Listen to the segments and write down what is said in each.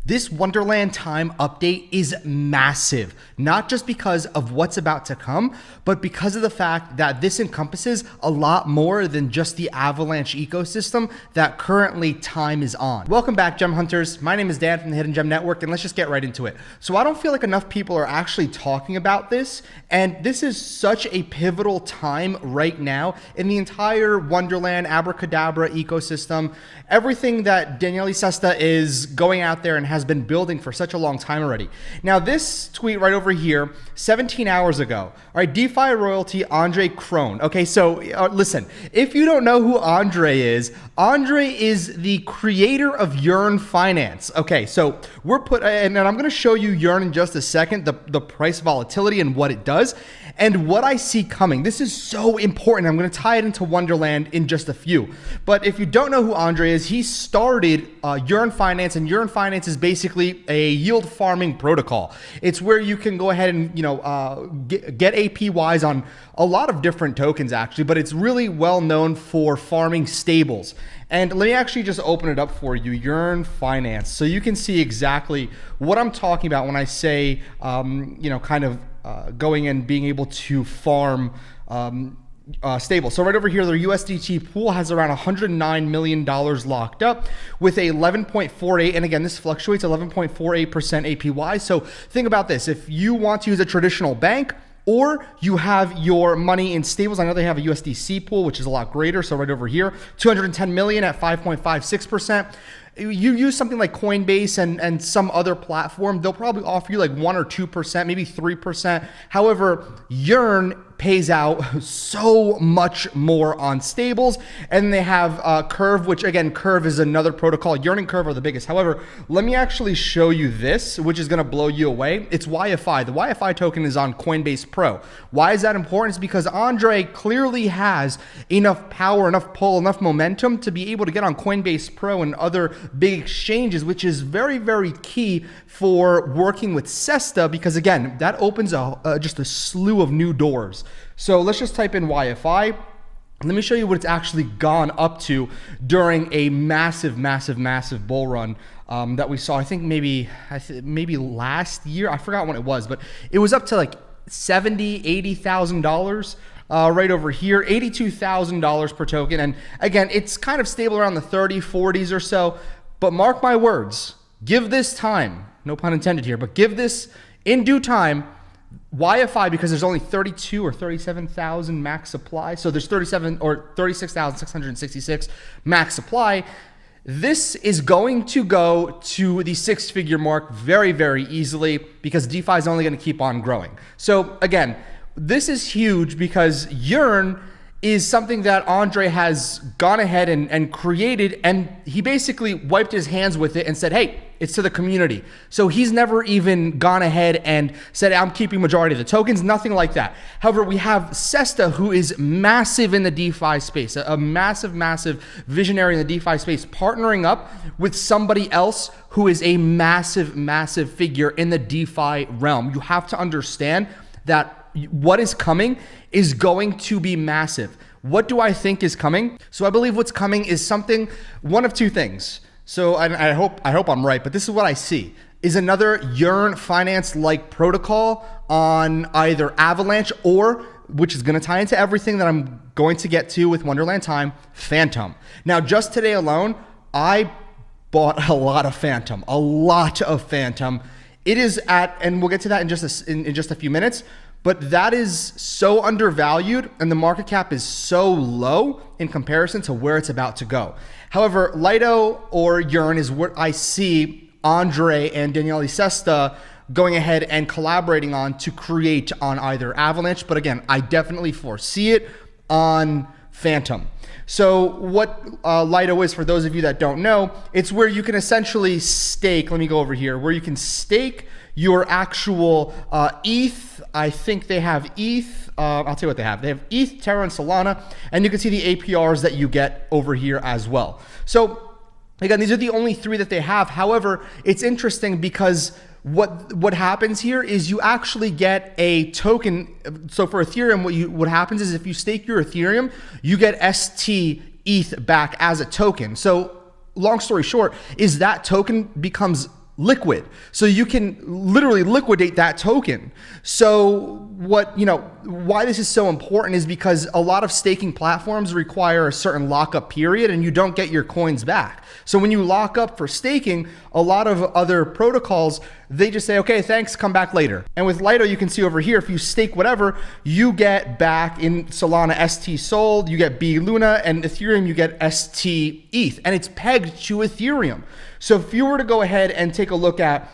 This Wonderland Time update is massive, not just because of what's about to come, but because of the fact that this encompasses a lot more than just the Avalanche ecosystem that currently Time is on. Welcome back, Gem Hunters. My name is Dan from the Hidden Gem Network, and let's just get right into it. So I don't feel like enough people are actually talking about this, and this is such a pivotal time right now in the entire Wonderland Abracadabra ecosystem. Everything that Daniele Sesta is going out there and has been building for such a long time already. Now, this tweet right over here, 17 hours ago, all right, DeFi royalty Andre Cronje. Okay, so listen, if you don't know who Andre is the creator of Yearn Finance. Okay, so we're and I'm going to show you Yearn in just a second, the price volatility and what it does and what I see coming. This is so important. I'm going to tie it into Wonderland in just a few. But if you don't know who Andre is, he started Yearn Finance, and Yearn Finance is basically a yield farming protocol. It's where you can go ahead and get APYs on a lot of different tokens actually, but it's really well known for farming stables. And let me actually just open it up for you, Yearn Finance, so you can see exactly what I'm talking about when I say, going and being able to farm stable. So right over here, their USDT pool has around $109 million locked up with a 11.48, and again, this fluctuates, 11.48% APY. So think about this. If you want to use a traditional bank, or you have your money in stables, I know they have a USDC pool, which is a lot greater. So right over here, 210 million at 5.56%. You use something like Coinbase and some other platform, they'll probably offer you like 1 or 2%, maybe 3%. However, Yearn pays out so much more on stables, and they have Curve, which again, Curve is another protocol. Yearn and Curve are the biggest. However, let me actually show you this, which is going to blow you away. It's YFI. The YFI token is on Coinbase Pro. Why is that important? It's because Andre clearly has enough power, enough pull, enough momentum to be able to get on Coinbase Pro and other big exchanges, which is very, very key for working with Sesta, because again, that opens just a slew of new doors. So let's just type in YFI. Let me show you what it's actually gone up to during a massive, massive, massive bull run that we saw. I think maybe last year. I forgot when it was, but it was up to like $70,000, $80,000. Right over here, $82,000 per token. And again, it's kind of stable around the 30s, 40s or so. But mark my words, give this time, no pun intended here, but give this in due time, YFI, because there's only 32 or 37,000 max supply. So there's 37 or 36,666 max supply. This is going to go to the 6-figure mark very, very easily, because DeFi is only going to keep on growing. So again, this is huge because Yearn is something that Andre has gone ahead and created, and he basically wiped his hands with it and said, hey, it's to the community. So he's never even gone ahead and said, I'm keeping majority of the tokens, nothing like that. However, we have Sesta, who is massive in the DeFi space, a massive, massive visionary in the DeFi space, partnering up with somebody else who is a massive, massive figure in the DeFi realm. You have to understand that what is coming is going to be massive. What do I think is coming? So I believe what's coming is one of two things. So I hope I'm right, but this is what I see, is another Yearn Finance-like protocol on either Avalanche or, which is going to tie into everything that I'm going to get to with Wonderland Time, Fantom. Now, just today alone, I bought a lot of Fantom. It is at, and we'll get to that in just a few minutes, but that is so undervalued and the market cap is so low in comparison to where it's about to go. However, Lido or Yearn is what I see Andre and Daniele Sesta going ahead and collaborating on to create on either Avalanche, but again, I definitely foresee it on Fantom. So what Lido is, for those of you that don't know, it's where you can essentially stake, let me go over here, where you can stake your actual ETH. I think they have ETH. I'll tell you what they have. They have ETH, Terra, and Solana, and you can see the APRs that you get over here as well. So again, these are the only three that they have. However, it's interesting because what happens here is you actually get a token. So for Ethereum, what happens is if you stake your Ethereum, you get ST ETH back as a token. So long story short is that token becomes liquid. So you can literally liquidate that token. So why this is so important is because a lot of staking platforms require a certain lockup period and you don't get your coins back. So when you lock up for staking, a lot of other protocols, they just say, okay, thanks, come back later. And with Lido, you can see over here, if you stake whatever, you get back in Solana ST sold, you get B Luna, and Ethereum, you get ST ETH, and it's pegged to Ethereum. So if you were to go ahead and take a look at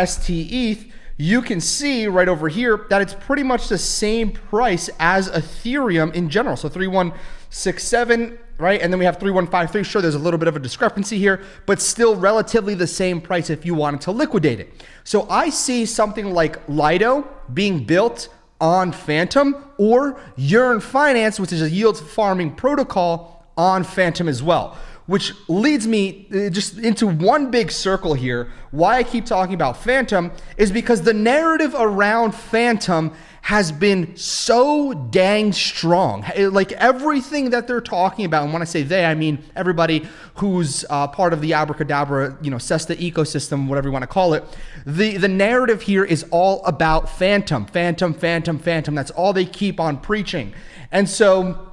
ST ETH, you can see right over here that it's pretty much the same price as Ethereum in general. So 3167, right? And then we have 3153. Sure, there's a little bit of a discrepancy here, but still relatively the same price if you wanted to liquidate it. So I see something like Lido being built on Fantom, or Yearn Finance, which is a yield farming protocol, on Fantom as well. Which leads me just into one big circle here. Why I keep talking about Fantom is because the narrative around Fantom has been so dang strong. Like everything that they're talking about, and when I say they, I mean everybody who's part of the Abracadabra, Sesta ecosystem, whatever you want to call it. The narrative here is all about Fantom, Fantom, Fantom, Fantom. That's all they keep on preaching. And so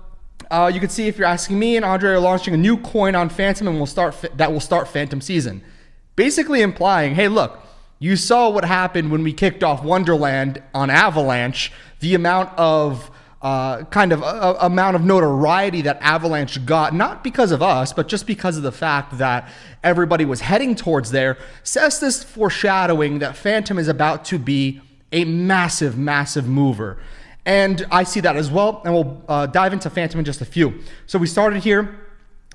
you can see, if you're asking me and Andre are launching a new coin on Fantom, and that will start Fantom season. Basically implying, hey, look, you saw what happened when we kicked off Wonderland on Avalanche, the amount of amount of notoriety that Avalanche got, not because of us, but just because of the fact that everybody was heading towards there. Sesta's foreshadowing that Fantom is about to be a massive, massive mover. And I see that as well, and we'll dive into Fantom in just a few. So we started here.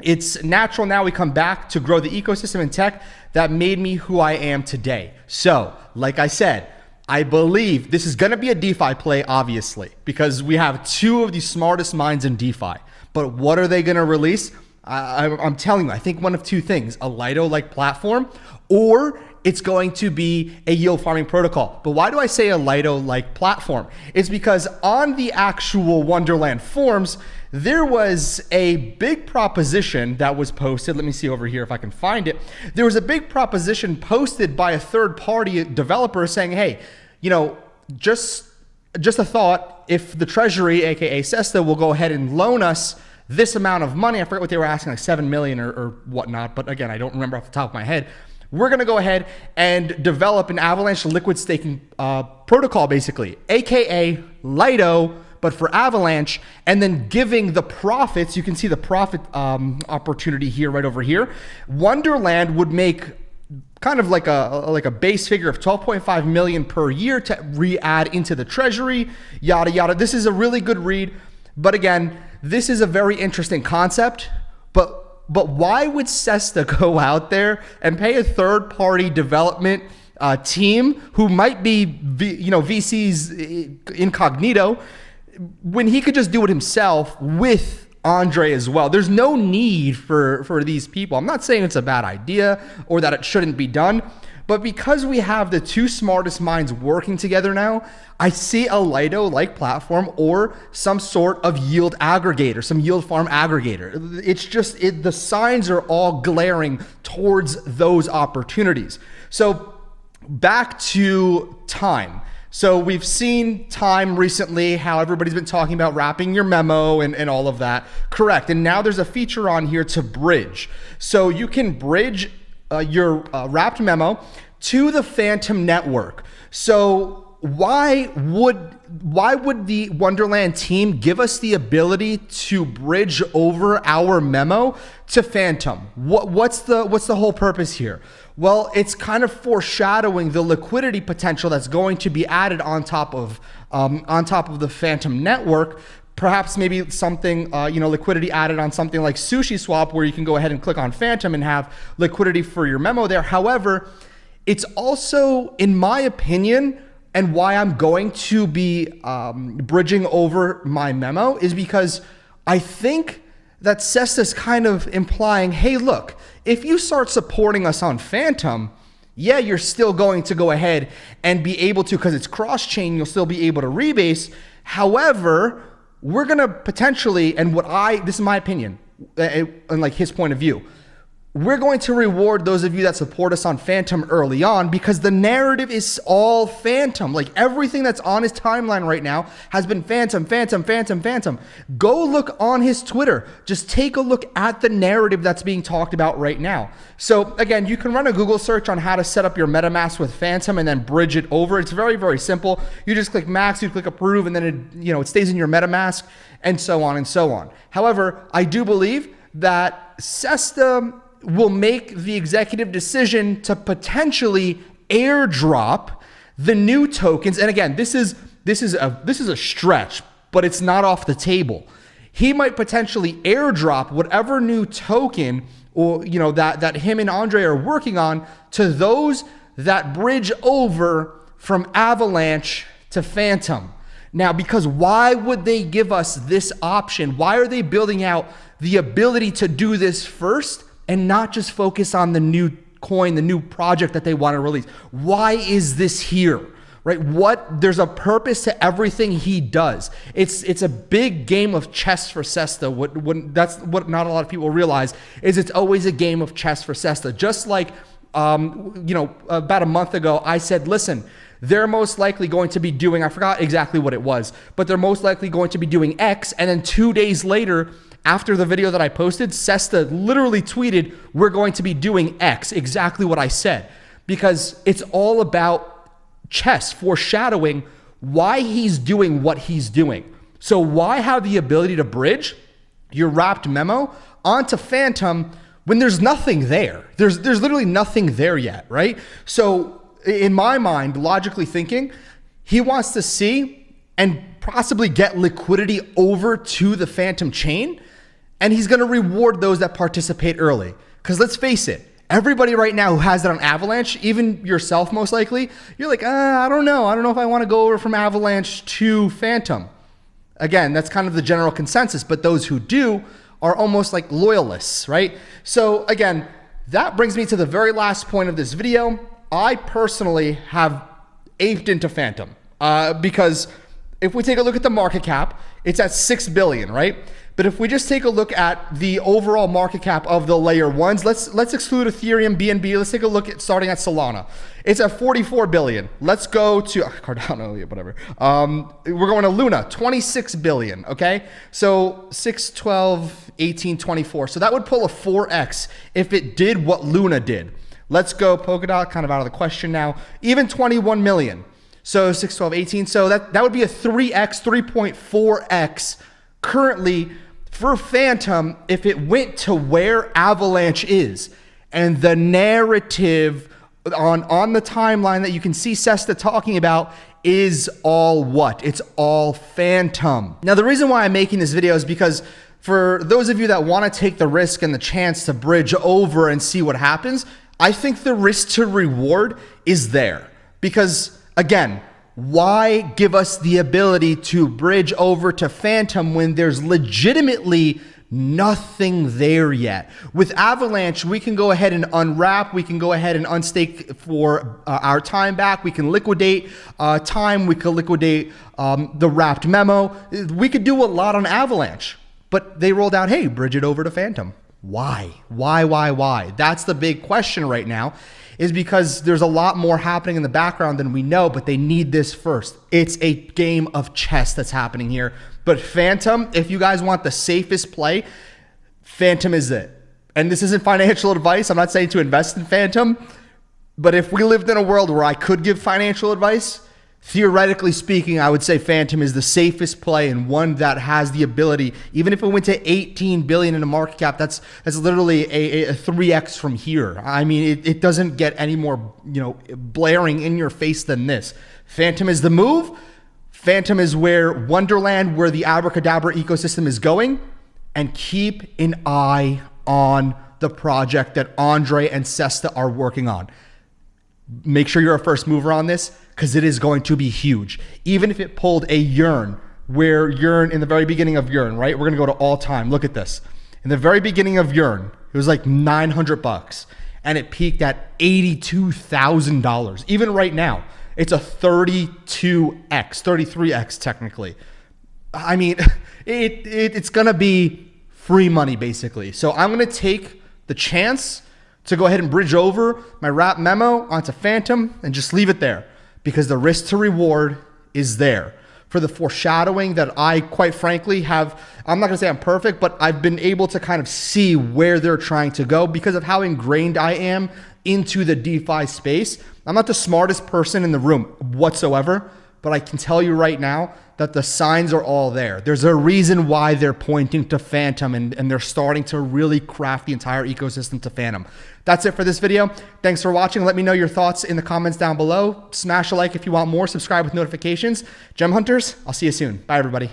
It's natural now we come back to grow the ecosystem and tech that made me who I am today. So, like I said, I believe this is going to be a DeFi play, obviously, because we have two of the smartest minds in DeFi. But what are they going to release? I'm telling you, I think one of two things: a Lido-like platform, or it's going to be a yield farming protocol. But why do I say a Lido-like platform? It's because on the actual Wonderland forums, there was a big proposition that was posted. Let me see over here if I can find it. There was a big proposition posted by a third-party developer saying, hey, just a thought, if the treasury, aka Sesta, will go ahead and loan us this amount of money, I forget what they were asking, like 7 million or whatnot, but again, I don't remember off the top of my head. We're going to go ahead and develop an Avalanche liquid staking protocol, basically, aka Lido, but for Avalanche, and then giving the profits. You can see the profit opportunity here, right over here. Wonderland would make kind of like a base figure of 12.5 million per year to re-add into the treasury, yada yada. This is a really good read, but again, this is a very interesting concept. But why would Sesta go out there and pay a third-party development team who might be, VCs incognito, when he could just do it himself with Andre as well? There's no need for these people. I'm not saying it's a bad idea or that it shouldn't be done, but because we have the two smartest minds working together now, I see a Lido-like platform or some sort of yield aggregator, some yield farm aggregator. It's just, the signs are all glaring towards those opportunities. So back to time. So we've seen time recently, how everybody's been talking about wrapping your memo and all of that. Correct. And now there's a feature on here to bridge. So you can bridge your wrapped memo to the Fantom network. So why would the Wonderland team give us the ability to bridge over our memo to Fantom? What's the whole purpose here? Well, it's kind of foreshadowing the liquidity potential that's going to be added on top of the Fantom network. Perhaps maybe something, liquidity added on something like SushiSwap, where you can go ahead and click on Fantom and have liquidity for your memo there. However, it's also, in my opinion, and why I'm going to be bridging over my memo, is because I think that Sesta's kind of implying, hey, look, if you start supporting us on Fantom, yeah, you're still going to go ahead and be able to, because it's cross-chain, you'll still be able to rebase. However, we're going to potentially, this is my opinion, and like his point of view, we're going to reward those of you that support us on Fantom early on, because the narrative is all Fantom. Like, everything that's on his timeline right now has been Fantom, Fantom, Fantom, Fantom. Go look on his Twitter. Just take a look at the narrative that's being talked about right now. So again, you can run a Google search on how to set up your MetaMask with Fantom and then bridge it over. It's very, very simple. You just click max, you click approve, and then it stays in your MetaMask, and so on and so on. However, I do believe that Sesta will make the executive decision to potentially airdrop the new tokens. And again, this is a stretch, but it's not off the table. He might potentially airdrop whatever new token or that him and Andre are working on to those that bridge over from Avalanche to Fantom. Now, because why would they give us this option? Why are they building out the ability to do this first and not just focus on the new coin, the new project that they want to release? Why is this here? Right? There's a purpose to everything he does. It's a big game of chess for Sesta. That's what not a lot of people realize, is it's always a game of chess for Sesta. Just like about a month ago, I said, listen, they're most likely going to be doing, I forgot exactly what it was, but they're most likely going to be doing X. And then 2 days later, after the video that I posted, Sesta literally tweeted, we're going to be doing X, exactly what I said. Because it's all about chess, foreshadowing why he's doing what he's doing. So why have the ability to bridge your wrapped memo onto Fantom when there's nothing there? There's literally nothing there yet, right? So in my mind, logically thinking, he wants to see and possibly get liquidity over to the Fantom chain, and he's going to reward those that participate early. Because let's face it, everybody right now who has it on Avalanche, even yourself most likely, you're like, I don't know. I don't know if I want to go over from Avalanche to Fantom. Again, that's kind of the general consensus, but those who do are almost like loyalists, right? So again, that brings me to the very last point of this video. I personally have aped into Fantom because if we take a look at the market cap, it's at 6 billion, right? But if we just take a look at the overall market cap of the layer ones, let's exclude Ethereum, BNB. Let's take a look at starting at Solana. It's at 44 billion. Let's go to Cardano, whatever. We're going to Luna, 26 billion. Okay, so 6, 12, 18, 24. So that would pull a 4x if it did what Luna did. Let's go Polkadot, kind of out of the question now. Even 21 million. So 6, 12, 18. So that would be a 3x, 3.4x currently for Fantom if it went to where Avalanche is. And the narrative on the timeline that you can see Sesta talking about is all what? It's all Fantom. Now, the reason why I'm making this video is because for those of you that want to take the risk and the chance to bridge over and see what happens, I think the risk to reward is there. Because again, why give us the ability to bridge over to Fantom when there's legitimately nothing there yet? With Avalanche, we can go ahead and unwrap. We can go ahead and unstake for our time back. We can liquidate time. We can liquidate the wrapped memo. We could do a lot on Avalanche, but they rolled out, hey, bridge it over to Fantom. Why? Why? That's the big question right now, is because there's a lot more happening in the background than we know, but they need this first. It's a game of chess that's happening here. But Fantom, if you guys want the safest play, Fantom is it. And this isn't financial advice. I'm not saying to invest in Fantom, but if we lived in a world where I could give financial advice, theoretically speaking, I would say Fantom is the safest play and one that has the ability, even if it went to 18 billion in a market cap, that's literally a 3x from here. I mean, it doesn't get any more, blaring in your face than this. Fantom is the move. Fantom is where Wonderland, where the Abracadabra ecosystem is going, and keep an eye on the project that Andre and Sesta are working on. Make sure you're a first mover on this, because it is going to be huge. Even if it pulled a Yearn, where Yearn, in the very beginning of Yearn, right? We're going to go to all time. Look at this. In the very beginning of Yearn, it was like $900 and it peaked at $82,000. Even right now, it's a 32x, 33x technically. I mean, it's going to be free money basically. So I'm going to take the chance to go ahead and bridge over my wrap memo onto Fantom and just leave it there, because the risk to reward is there for the foreshadowing that I, quite frankly, have. I'm not gonna say I'm perfect, but I've been able to kind of see where they're trying to go because of how ingrained I am into the DeFi space. I'm not the smartest person in the room whatsoever, but I can tell you right now that the signs are all there. There's a reason why they're pointing to Fantom, and they're starting to really craft the entire ecosystem to Fantom. That's it for this video. Thanks for watching. Let me know your thoughts in the comments down below. Smash a like if you want more. Subscribe with notifications. Gem Hunters, I'll see you soon. Bye, everybody.